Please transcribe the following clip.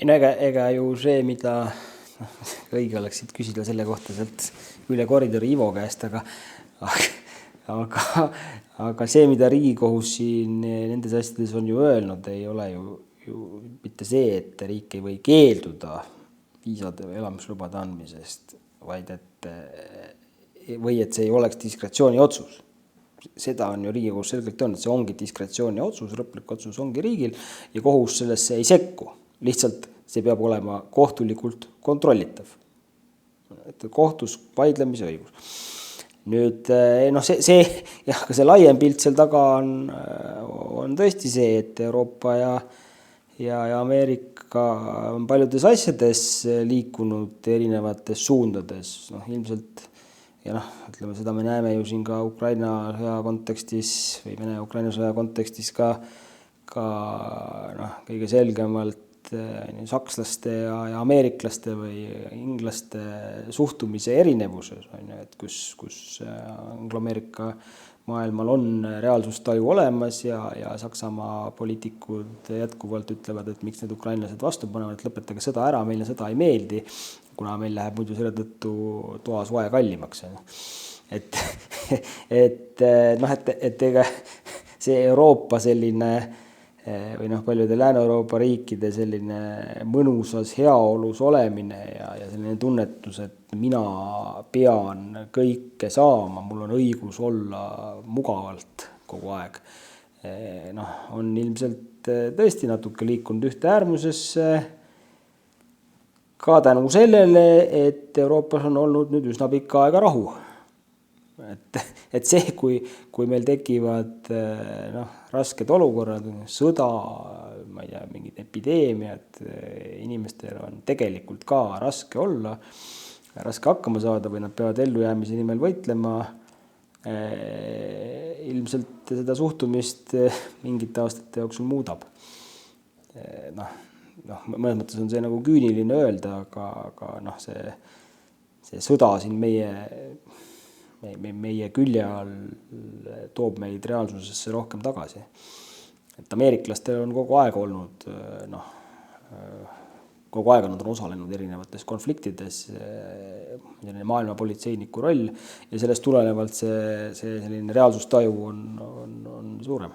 Ei no ega ju see, mida õige oleks siit küsida selle kohta sealt üle koridori Ivo käest, aga see, mida Riigikohus siin nendes asjades on ju öelnud, ei ole ju mitte see, et riik ei või keelduda viisade või elamislubade andmisest, vaid et see ei oleks diskretsiooni otsus. Seda on ju Riigikohus selgelt öelnud, see ongi diskretsiooni otsus, lõplik otsus ongi riigil ja kohus sellesse ei sekku. Lihtsalt see peab olema kohtulikult kontrollitav. Et kohtus vaidlemise õigus. Nüüd ka see laiem pilt seal taga on tõesti see, et Euroopa ja Ameerika on paljudes asjades liikunud erinevates suundades. Ilmselt ütleme, seda me näeme ju siin ka Ukraina sõja kontekstis või Vene-Ukraina sõja kontekstis ka kõige selgemalt sakslaste ja ameeriklaste või inglaste suhtumise erinevuses, et kus Anglo-Ameerika maailmal on reaalsustaju olemas ja Saksamaa poliitikud jätkuvalt ütlevad, et miks need ukrainlased vastu panevad, et lõpetage sõda ära, meile sõda ei meeldi, kuna meil läheb muidu selle tõttu toa soe kallimaks. Et ega see Euroopa selline või paljude Lääne-Euroopa riikide selline mõnusas heaolus olemine ja selline tunnetus, et mina pean kõike saama, mul on õigus olla mugavalt kogu aeg. On ilmselt tõesti natuke liikunud ühte äärmusesse ka tänu sellele, et Euroopas on olnud nüüd üsna pikka aega rahu. Et see, kui meil tekivad rasked olukorrad, sõda, ma ei tea, mingid epideemiad, inimestel on tegelikult ka raske olla, raske hakkama saada või nad peavad ellujäämise nimel võitlema, ilmselt seda suhtumist mingite aastate jooksul muudab. Mõnes mõttes on see nagu küüniline öelda, aga see sõda siin meie külje all toob meid reaalsusesse rohkem tagasi. Et ameeriklastel on kogu aeg olnud, kogu aeg on nad osalenud erinevates konfliktides, maailma politseiniku roll ja sellest tulenevalt see selline reaalsustaju on suurem.